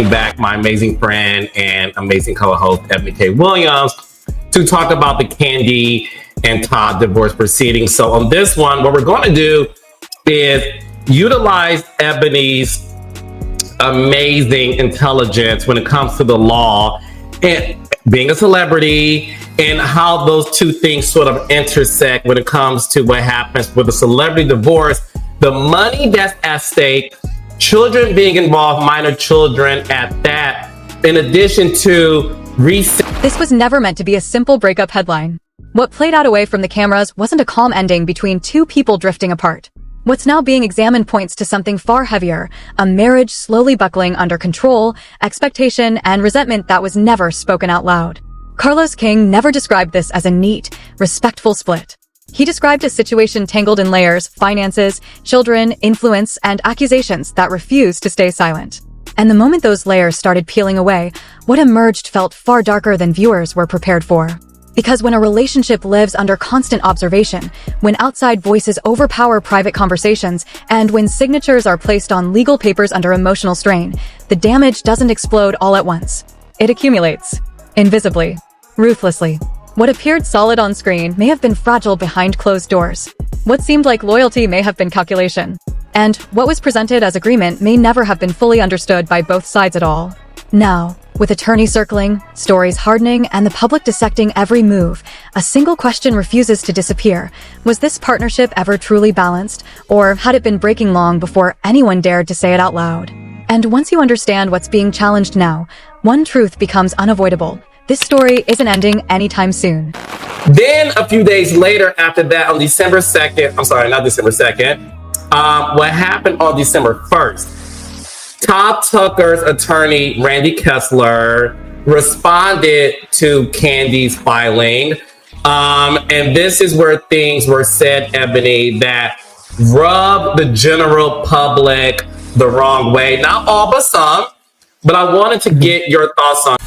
back my amazing friend and amazing co-host Ebony K. Williams to talk about the Kandi and Todd divorce proceedings. So on this one, what we're going to do is utilize Ebony's amazing intelligence when it comes to the law and being a celebrity and how those two things sort of intersect when it comes to what happens with a celebrity divorce, the money that's at stake, children being involved, minor children at that, in addition to This was never meant to be a simple breakup headline. What played out away from the cameras wasn't a calm ending between two people drifting apart. What's now being examined points to something far heavier, a marriage slowly buckling under control, expectation, and resentment that was never spoken out loud. Carlos King never described this as a neat, respectful split. He described a situation tangled in layers, finances, children, influence, and accusations that refused to stay silent. And the moment those layers started peeling away, what emerged felt far darker than viewers were prepared for. Because when a relationship lives under constant observation, when outside voices overpower private conversations, and when signatures are placed on legal papers under emotional strain, the damage doesn't explode all at once. It accumulates. Invisibly. Ruthlessly. What appeared solid on screen may have been fragile behind closed doors. What seemed like loyalty may have been calculation. And what was presented as agreement may never have been fully understood by both sides at all. Now, with attorneys circling, stories hardening, and the public dissecting every move, a single question refuses to disappear. Was this partnership ever truly balanced, or had it been breaking long before anyone dared to say it out loud? And once you understand what's being challenged now, one truth becomes unavoidable. This story isn't ending anytime soon. Then a few days later after that, on December 2nd, I'm sorry, not December 2nd, what happened on December 1st? Todd Tucker's attorney, Randy Kessler, responded to Kandi's filing. And this is where things were said, Ebony, that rubbed the general public the wrong way. Not all, but some. But I wanted to get your thoughts on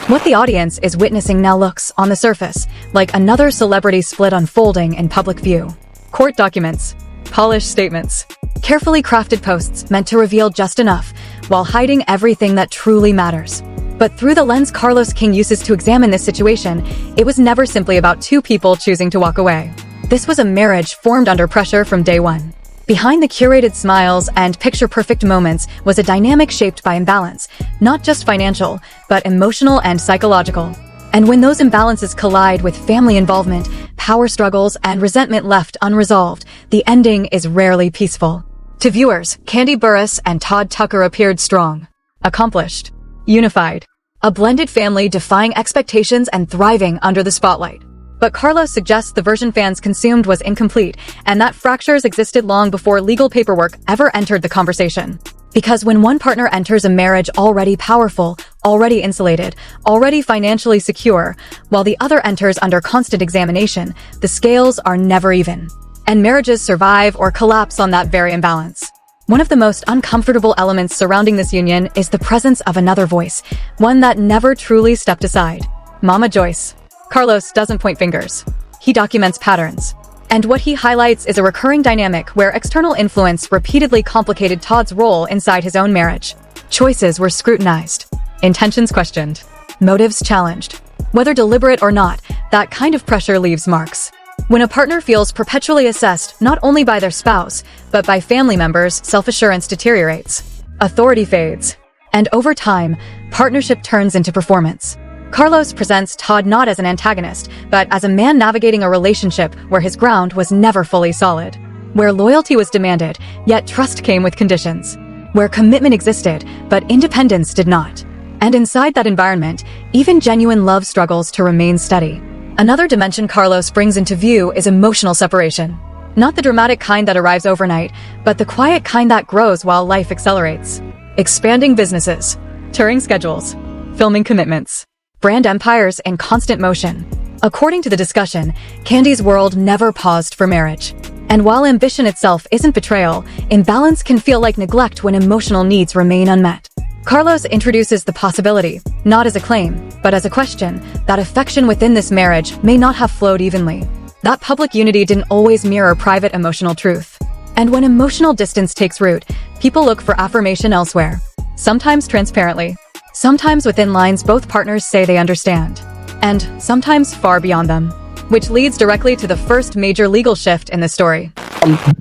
what the audience is witnessing now looks, on the surface, like another celebrity split unfolding in public view. Court documents, polished statements, carefully crafted posts meant to reveal just enough, while hiding everything that truly matters. But through the lens Carlos King uses to examine this situation, it was never simply about two people choosing to walk away. This was a marriage formed under pressure from day one. Behind the curated smiles and picture-perfect moments was a dynamic shaped by imbalance, not just financial, but emotional and psychological. And when those imbalances collide with family involvement, power struggles, and resentment left unresolved, the ending is rarely peaceful. To viewers, Kandi Burruss and Todd Tucker appeared strong, accomplished, unified, a blended family defying expectations and thriving under the spotlight. But Carlos suggests the version fans consumed was incomplete, and that fractures existed long before legal paperwork ever entered the conversation. Because when one partner enters a marriage already powerful, already insulated, already financially secure, while the other enters under constant examination, the scales are never even. And marriages survive or collapse on that very imbalance. One of the most uncomfortable elements surrounding this union is the presence of another voice, one that never truly stepped aside. Mama Joyce. Carlos doesn't point fingers. He documents patterns. And what he highlights is a recurring dynamic where external influence repeatedly complicated Todd's role inside his own marriage. Choices were scrutinized, intentions questioned, motives challenged. Whether deliberate or not, that kind of pressure leaves marks. When a partner feels perpetually assessed not only by their spouse, but by family members, self-assurance deteriorates. Authority fades. And over time, partnership turns into performance. Carlos presents Todd not as an antagonist, but as a man navigating a relationship where his ground was never fully solid. Where loyalty was demanded, yet trust came with conditions. Where commitment existed, but independence did not. And inside that environment, even genuine love struggles to remain steady. Another dimension Carlos brings into view is emotional separation. Not the dramatic kind that arrives overnight, but the quiet kind that grows while life accelerates. Expanding businesses, touring schedules, filming commitments. Brand empires in constant motion. According to the discussion, Kandi's world never paused for marriage. And while ambition itself isn't betrayal, imbalance can feel like neglect when emotional needs remain unmet. Carlos introduces the possibility, not as a claim, but as a question, that affection within this marriage may not have flowed evenly. That public unity didn't always mirror private emotional truth. And when emotional distance takes root, people look for affirmation elsewhere. Sometimes transparently, sometimes within lines both partners say they understand, and sometimes far beyond them. Which leads directly to the first major legal shift in the story.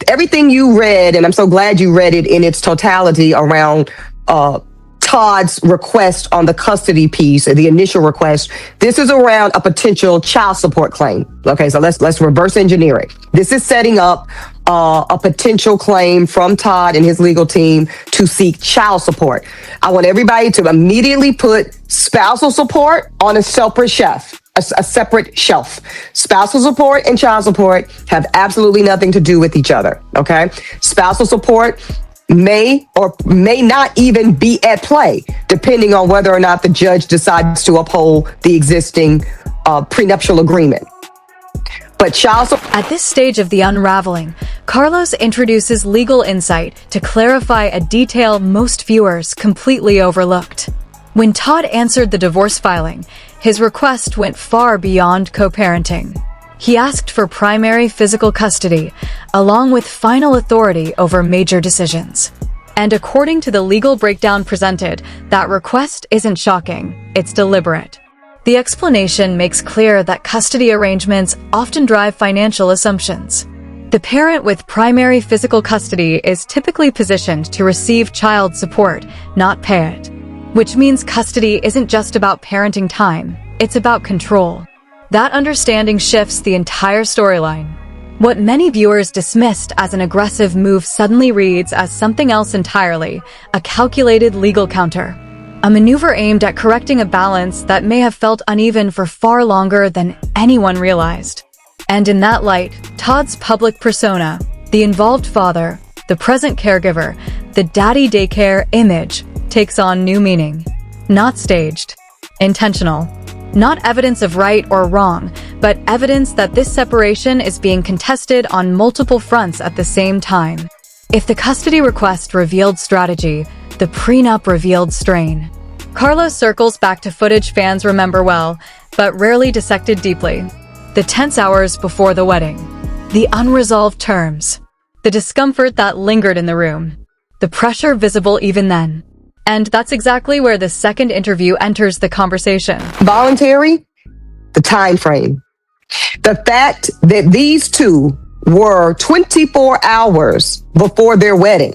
Everything you read, and I'm so glad you read it in its totality around Todd's request on the custody piece, the initial request. This is around a potential child support claim. Okay, so let's reverse engineer it. This is setting up a potential claim from Todd and his legal team to seek child support. I want everybody to immediately put spousal support on a separate shelf. A separate shelf. Spousal support and child support have absolutely nothing to do with each other. Okay. Spousal support may or may not even be at play, depending on whether or not the judge decides to uphold the existing prenuptial agreement. But child support. At this stage of the unraveling, Carlos introduces legal insight to clarify a detail most viewers completely overlooked. When Todd answered the divorce filing, his request went far beyond co-parenting. He asked for primary physical custody, along with final authority over major decisions. And according to the legal breakdown presented, that request isn't shocking, it's deliberate. The explanation makes clear that custody arrangements often drive financial assumptions. The parent with primary physical custody is typically positioned to receive child support, not pay it. Which means custody isn't just about parenting time, it's about control. That understanding shifts the entire storyline. What many viewers dismissed as an aggressive move suddenly reads as something else entirely, a calculated legal counter. A maneuver aimed at correcting a balance that may have felt uneven for far longer than anyone realized. And in that light, Todd's public persona, the involved father, the present caregiver, the daddy daycare image, takes on new meaning. Not staged. Intentional. Not evidence of right or wrong, but evidence that this separation is being contested on multiple fronts at the same time. If the custody request revealed strategy, the prenup revealed strain. Carlos circles back to footage fans remember well, but rarely dissected deeply. The tense hours before the wedding. The unresolved terms. The discomfort that lingered in the room. The pressure visible even then. And that's exactly where the second interview enters the conversation. Voluntary, the time frame. The fact that these two were 24 hours before their wedding,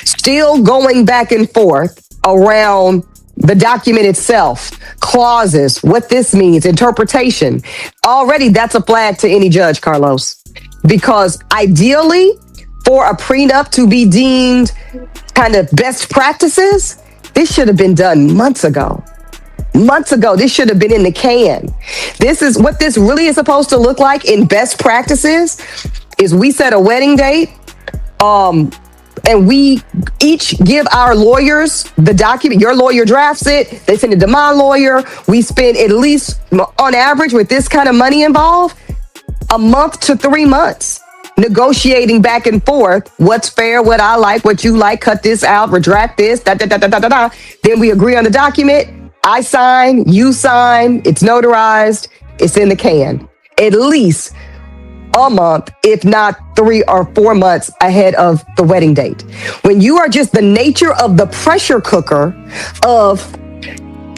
still going back and forth around the document itself, clauses, what this means, interpretation. Already that's a flag to any judge, Carlos. Because ideally, for a prenup to be deemed kind of best practices, this should have been done months ago. Months ago, this should have been in the can. This is what this really is supposed to look like in best practices is we set a wedding date, and we each give our lawyers the document. Your lawyer drafts it. They send it to my lawyer. We spend at least, on average, with this kind of money involved, a month to 3 months negotiating back and forth. What's fair, what I like, what you like, cut this out, retract this, da, da, da, da, da, da, da. Then we agree on the document. I sign, you sign, it's notarized, it's in the can. At least a month, if not 3 or 4 months ahead of the wedding date. When you are just the nature of the pressure cooker of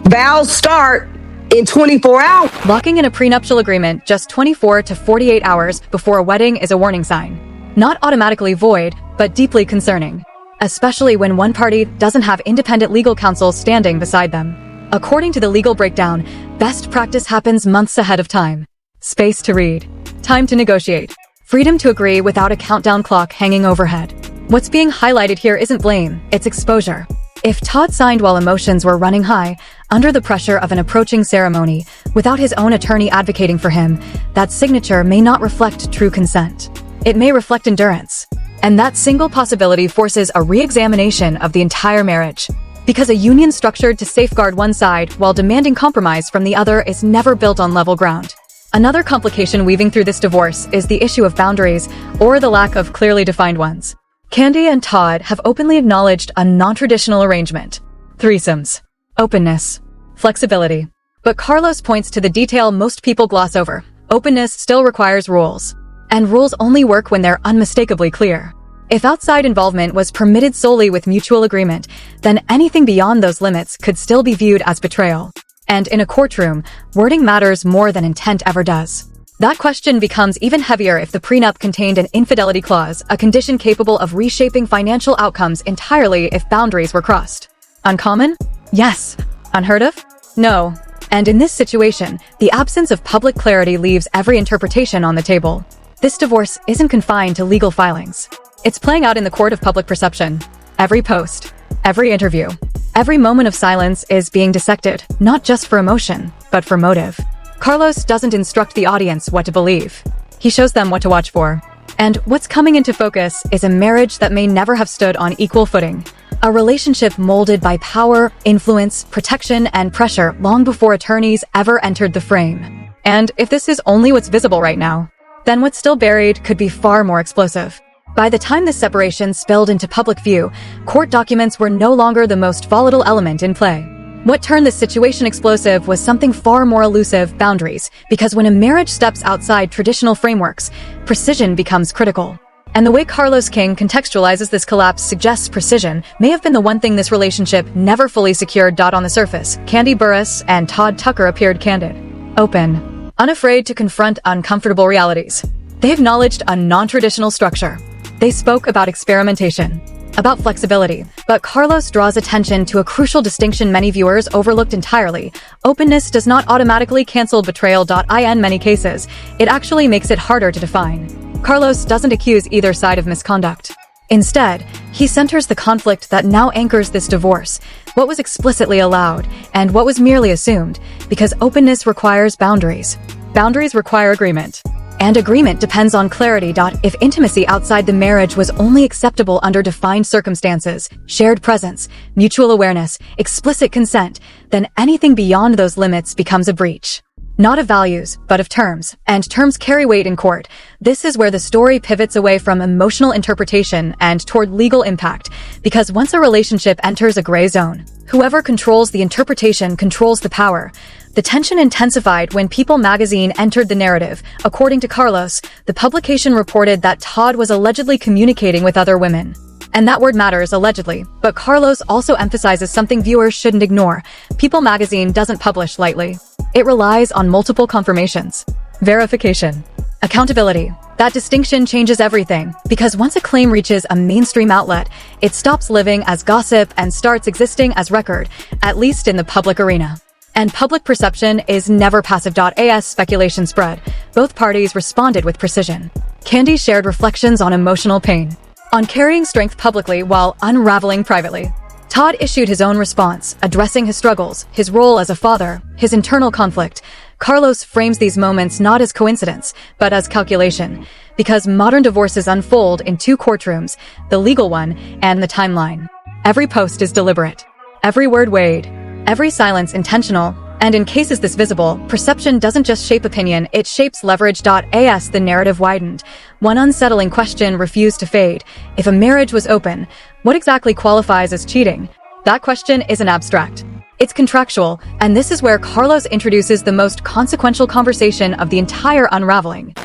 vows start in 24 hours. Locking in a prenuptial agreement just 24 to 48 hours before a wedding is a warning sign. Not automatically void, but deeply concerning. Especially when one party doesn't have independent legal counsel standing beside them. According to the legal breakdown, best practice happens months ahead of time. Space to read. Time to negotiate. Freedom to agree without a countdown clock hanging overhead. What's being highlighted here isn't blame, it's exposure. If Todd signed while emotions were running high, under the pressure of an approaching ceremony, without his own attorney advocating for him, that signature may not reflect true consent. It may reflect endurance. And that single possibility forces a re-examination of the entire marriage. Because a union structured to safeguard one side while demanding compromise from the other is never built on level ground. Another complication weaving through this divorce is the issue of boundaries, or the lack of clearly defined ones. Kandi and Todd have openly acknowledged a non-traditional arrangement. Threesomes. Openness. Flexibility. But Carlos points to the detail most people gloss over. Openness still requires rules. And rules only work when they're unmistakably clear. If outside involvement was permitted solely with mutual agreement, then anything beyond those limits could still be viewed as betrayal. And in a courtroom, wording matters more than intent ever does. That question becomes even heavier if the prenup contained an infidelity clause, a condition capable of reshaping financial outcomes entirely if boundaries were crossed. Uncommon? Yes. Unheard of? No. And in this situation, the absence of public clarity leaves every interpretation on the table. This divorce isn't confined to legal filings. It's playing out in the court of public perception. Every post, every interview, every moment of silence is being dissected, not just for emotion, but for motive. Carlos doesn't instruct the audience what to believe. He shows them what to watch for. And what's coming into focus is a marriage that may never have stood on equal footing. A relationship molded by power, influence, protection, and pressure long before attorneys ever entered the frame. And if this is only what's visible right now, then what's still buried could be far more explosive. By the time this separation spilled into public view, court documents were no longer the most volatile element in play. What turned this situation explosive was something far more elusive: boundaries, because when a marriage steps outside traditional frameworks, precision becomes critical. And the way Carlos King contextualizes this collapse suggests precision may have been the one thing this relationship never fully secured. On the surface, Kandi Burruss and Todd Tucker appeared candid, open, unafraid to confront uncomfortable realities. They acknowledged a non-traditional structure. They spoke about experimentation, about flexibility, but Carlos draws attention to a crucial distinction many viewers overlooked entirely. Openness does not automatically cancel betrayal. In many cases, it actually makes it harder to define. Carlos doesn't accuse either side of misconduct. Instead, he centers the conflict that now anchors this divorce, what was explicitly allowed and what was merely assumed, because openness requires boundaries. Boundaries require agreement. And agreement depends on clarity. If intimacy outside the marriage was only acceptable under defined circumstances, shared presence, mutual awareness, explicit consent, then anything beyond those limits becomes a breach. Not of values, but of terms, and terms carry weight in court. This is where the story pivots away from emotional interpretation and toward legal impact, because once a relationship enters a gray zone, whoever controls the interpretation controls the power. The tension intensified when People magazine entered the narrative. According to Carlos, the publication reported that Todd was allegedly communicating with other women. And that word matters, allegedly, but Carlos also emphasizes something viewers shouldn't ignore. People magazine doesn't publish lightly. It relies on multiple confirmations. Verification. Accountability. That distinction changes everything, because once a claim reaches a mainstream outlet, it stops living as gossip and starts existing as record, at least in the public arena. And public perception is never passive. As speculation spread, both parties responded with precision. Kandi shared reflections on emotional pain, on carrying strength publicly while unraveling privately. Todd issued his own response, addressing his struggles, his role as a father, his internal conflict. Carlos frames these moments not as coincidence, but as calculation, because modern divorces unfold in two courtrooms, the legal one and the timeline. Every post is deliberate, every word weighed, every silence intentional, and in cases this visible, perception doesn't just shape opinion, it shapes leverage. As the narrative widened, one unsettling question refused to fade. If a marriage was open, what exactly qualifies as cheating? That question isn't abstract. It's contractual, and this is where Carlos introduces the most consequential conversation of the entire unraveling.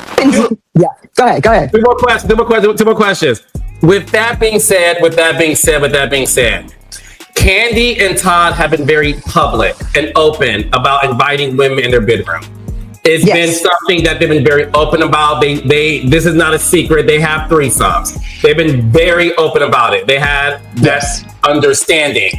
Yeah, go ahead. Two more questions. With that being said, Kandi and Todd have been very public and open about inviting women in their bedroom. It's been something that they've been very open about. This is not a secret. They have threesomes. They've been very open about it. They had that understanding.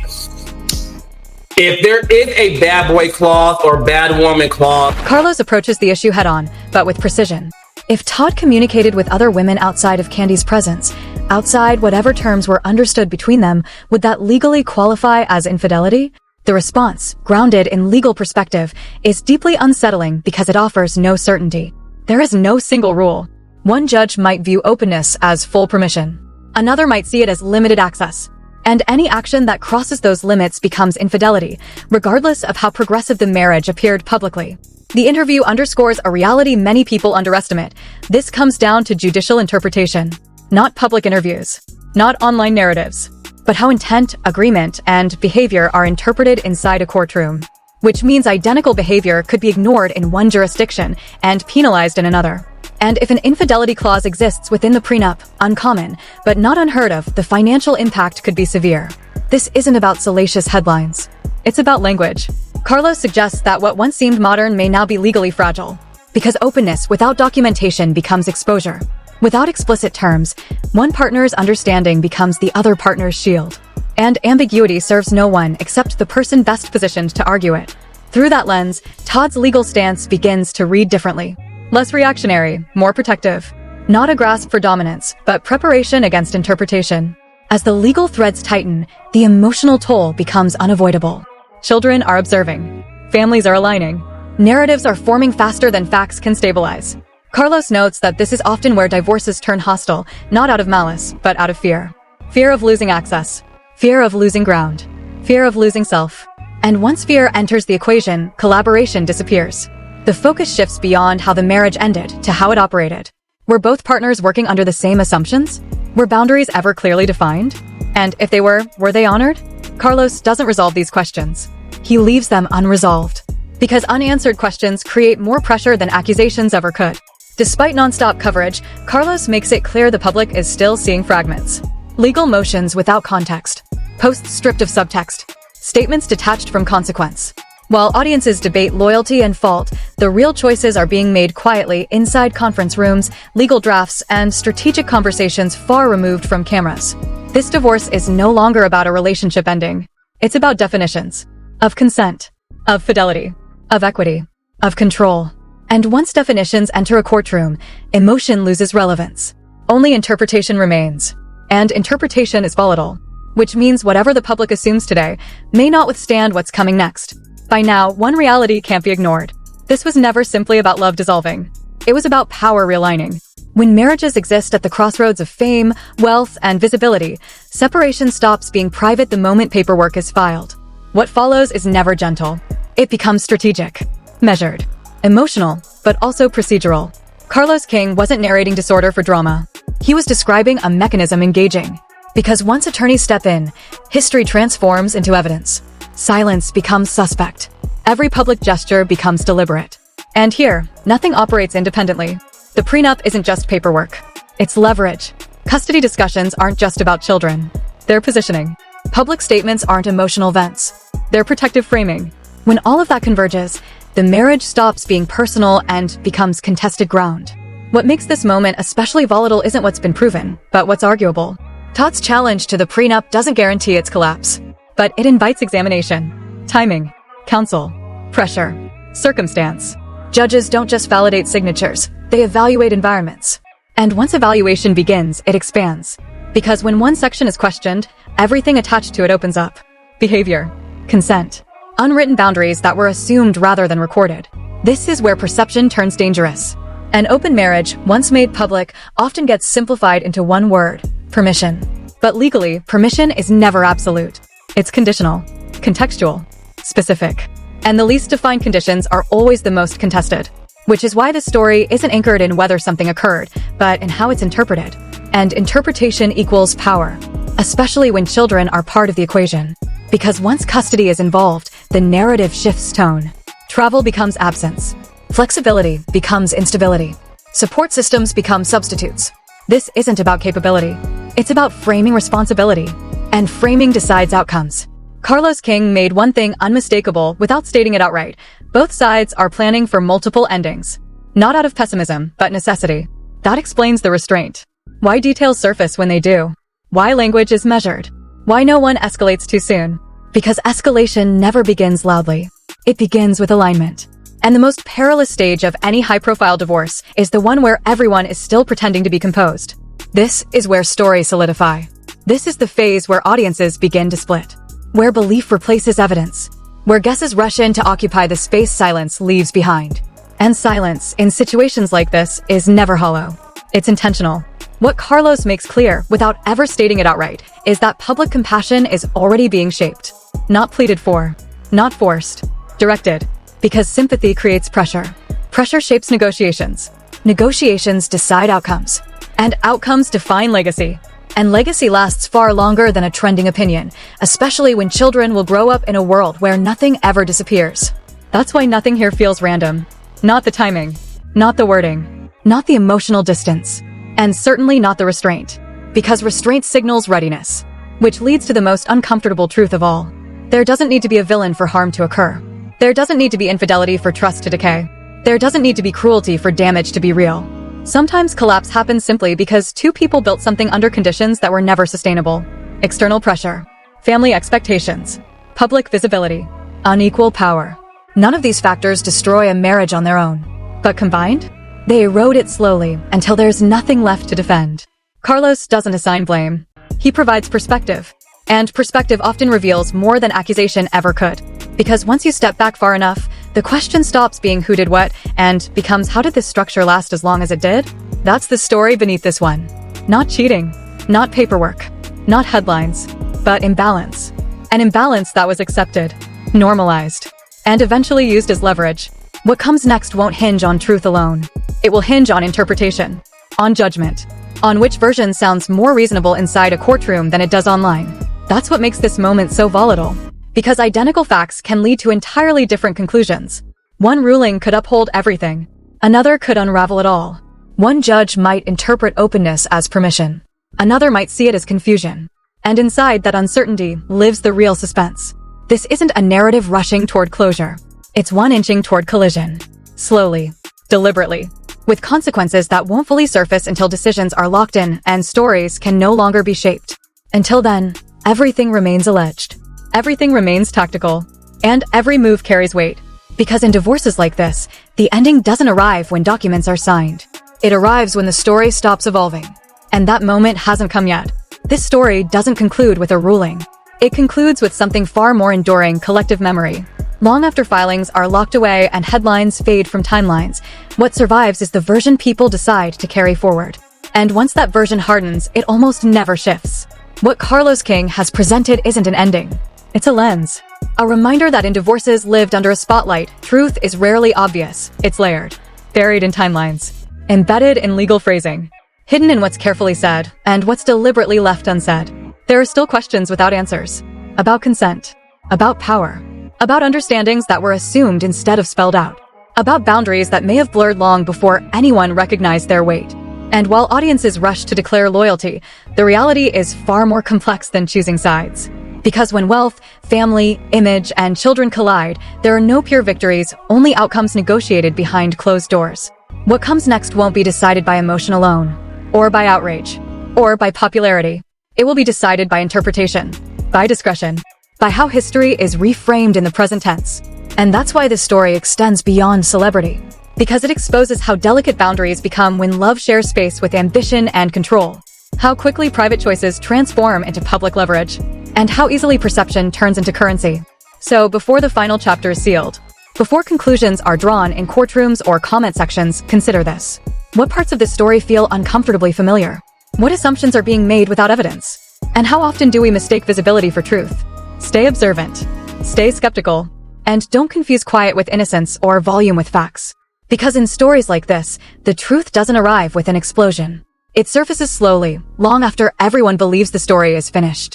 If there is a bad boy clause or bad woman clause, Carlos approaches the issue head-on, but with precision. If Todd communicated with other women outside of Kandi's presence, outside whatever terms were understood between them, would that legally qualify as infidelity? The response, grounded in legal perspective, is deeply unsettling because it offers no certainty. There is no single rule. One judge might view openness as full permission. Another might see it as limited access. And any action that crosses those limits becomes infidelity, regardless of how progressive the marriage appeared publicly. The interview underscores a reality many people underestimate. This comes down to judicial interpretation, not public interviews, not online narratives, but how intent, agreement, and behavior are interpreted inside a courtroom. Which means identical behavior could be ignored in one jurisdiction and penalized in another. And if an infidelity clause exists within the prenup, uncommon, but not unheard of, the financial impact could be severe. This isn't about salacious headlines. It's about language. Carlos suggests that what once seemed modern may now be legally fragile. Because openness without documentation becomes exposure. Without explicit terms, one partner's understanding becomes the other partner's shield. And ambiguity serves no one except the person best positioned to argue it. Through that lens, Todd's legal stance begins to read differently. Less reactionary, more protective. Not a grasp for dominance, but preparation against interpretation. As the legal threads tighten, the emotional toll becomes unavoidable. Children are observing. Families are aligning. Narratives are forming faster than facts can stabilize. Carlos notes that this is often where divorces turn hostile, not out of malice, but out of fear. Fear of losing access. Fear of losing ground. Fear of losing self. And once fear enters the equation, collaboration disappears. The focus shifts beyond how the marriage ended to how it operated. Were both partners working under the same assumptions? Were boundaries ever clearly defined? And if they were they honored? Carlos doesn't resolve these questions. He leaves them unresolved. Because unanswered questions create more pressure than accusations ever could. Despite nonstop coverage, Carlos makes it clear the public is still seeing fragments. Legal motions without context. Posts stripped of subtext. Statements detached from consequence. While audiences debate loyalty and fault, the real choices are being made quietly inside conference rooms, legal drafts, and strategic conversations far removed from cameras. This divorce is no longer about a relationship ending. It's about definitions. Of consent. Of fidelity. Of equity. Of control. And once definitions enter a courtroom, emotion loses relevance. Only interpretation remains. And interpretation is volatile. Which means whatever the public assumes today may not withstand what's coming next. By now, one reality can't be ignored. This was never simply about love dissolving. It was about power realigning. When marriages exist at the crossroads of fame, wealth, and visibility, separation stops being private the moment paperwork is filed. What follows is never gentle. It becomes strategic, measured, emotional, but also procedural. Carlos King wasn't narrating disorder for drama. He was describing a mechanism engaging. Because once attorneys step in, history transforms into evidence. Silence becomes suspect. Every public gesture becomes deliberate. And here, nothing operates independently. The prenup isn't just paperwork. It's leverage. Custody discussions aren't just about children. They're positioning. Public statements aren't emotional vents. They're protective framing. When all of that converges, the marriage stops being personal and becomes contested ground. What makes this moment especially volatile isn't what's been proven, but what's arguable. Todd's challenge to the prenup doesn't guarantee its collapse, but it invites examination, timing, counsel, pressure, circumstance. Judges don't just validate signatures, they evaluate environments. And once evaluation begins, it expands. Because when one section is questioned, everything attached to it opens up. Behavior, consent, unwritten boundaries that were assumed rather than recorded. This is where perception turns dangerous. An open marriage, once made public, often gets simplified into one word: permission. But legally, permission is never absolute. It's conditional, contextual, specific. And the least defined conditions are always the most contested. Which is why this story isn't anchored in whether something occurred, but in how it's interpreted. And interpretation equals power, especially when children are part of the equation. Because once custody is involved, the narrative shifts tone. Travel becomes absence. Flexibility becomes instability. Support systems become substitutes. This isn't about capability. It's about framing responsibility. And framing decides outcomes. Carlos King made one thing unmistakable without stating it outright. Both sides are planning for multiple endings. Not out of pessimism, but necessity. That explains the restraint. Why details surface when they do. Why language is measured. Why no one escalates too soon. Because escalation never begins loudly. It begins with alignment. And the most perilous stage of any high-profile divorce is the one where everyone is still pretending to be composed. This is where stories solidify. This is the phase where audiences begin to split. Where belief replaces evidence. Where guesses rush in to occupy the space silence leaves behind. And silence, in situations like this, is never hollow. It's intentional. What Carlos makes clear, without ever stating it outright, is that public compassion is already being shaped. Not pleaded for. Not forced. Directed. Because sympathy creates pressure. Pressure shapes negotiations. Negotiations decide outcomes. And outcomes define legacy. And legacy lasts far longer than a trending opinion, especially when children will grow up in a world where nothing ever disappears. That's why nothing here feels random. Not the timing. Not the wording. not the emotional distance, and certainly not the restraint, because restraint signals readiness, which leads to the most uncomfortable truth of all. There doesn't need to be a villain for harm to occur. There doesn't need to be infidelity for trust to decay. There doesn't need to be cruelty for damage to be real. Sometimes collapse happens simply because two people built something under conditions that were never sustainable. External pressure, family expectations, public visibility, unequal power. None of these factors destroy a marriage on their own. But combined, they erode it slowly until there's nothing left to defend. Carlos doesn't assign blame. He provides perspective. And perspective often reveals more than accusation ever could. Because once you step back far enough, the question stops being who did what and becomes how did this structure last as long as it did? That's the story beneath this one. Not cheating, not paperwork, not headlines, but imbalance. An imbalance that was accepted, normalized, and eventually used as leverage. What comes next won't hinge on truth alone. It will hinge on interpretation, on judgment, on which version sounds more reasonable inside a courtroom than it does online. That's what makes this moment so volatile. Because identical facts can lead to entirely different conclusions. One ruling could uphold everything. Another could unravel it all. One judge might interpret openness as permission. Another might see it as confusion. And inside that uncertainty lives the real suspense. This isn't a narrative rushing toward closure. It's one inching toward collision. Slowly, deliberately, with consequences that won't fully surface until decisions are locked in and stories can no longer be shaped. Until then, everything remains alleged. Everything remains tactical. And every move carries weight. Because in divorces like this, the ending doesn't arrive when documents are signed. It arrives when the story stops evolving. And that moment hasn't come yet. This story doesn't conclude with a ruling. It concludes with something far more enduring: collective memory. Long after filings are locked away and headlines fade from timelines, what survives is the version people decide to carry forward. And once that version hardens, it almost never shifts. What Carlos King has presented isn't an ending. It's a lens. A reminder that in divorces lived under a spotlight, truth is rarely obvious. It's layered, buried in timelines, embedded in legal phrasing, hidden in what's carefully said and what's deliberately left unsaid. There are still questions without answers. About consent, about power, about understandings that were assumed instead of spelled out, about boundaries that may have blurred long before anyone recognized their weight. And while audiences rush to declare loyalty, the reality is far more complex than choosing sides. Because when wealth, family, image, and children collide, there are no pure victories, only outcomes negotiated behind closed doors. What comes next won't be decided by emotion alone, or by outrage, or by popularity. It will be decided by interpretation, by discretion, by how history is reframed in the present tense. And that's why this story extends beyond celebrity. Because it exposes how delicate boundaries become when love shares space with ambition and control. How quickly private choices transform into public leverage. And how easily perception turns into currency. So before the final chapter is sealed, before conclusions are drawn in courtrooms or comment sections, consider this. What parts of this story feel uncomfortably familiar? What assumptions are being made without evidence? And how often do we mistake visibility for truth? Stay observant, stay skeptical, and don't confuse quiet with innocence or volume with facts. Because in stories like this, the truth doesn't arrive with an explosion. It surfaces slowly, long after everyone believes the story is finished.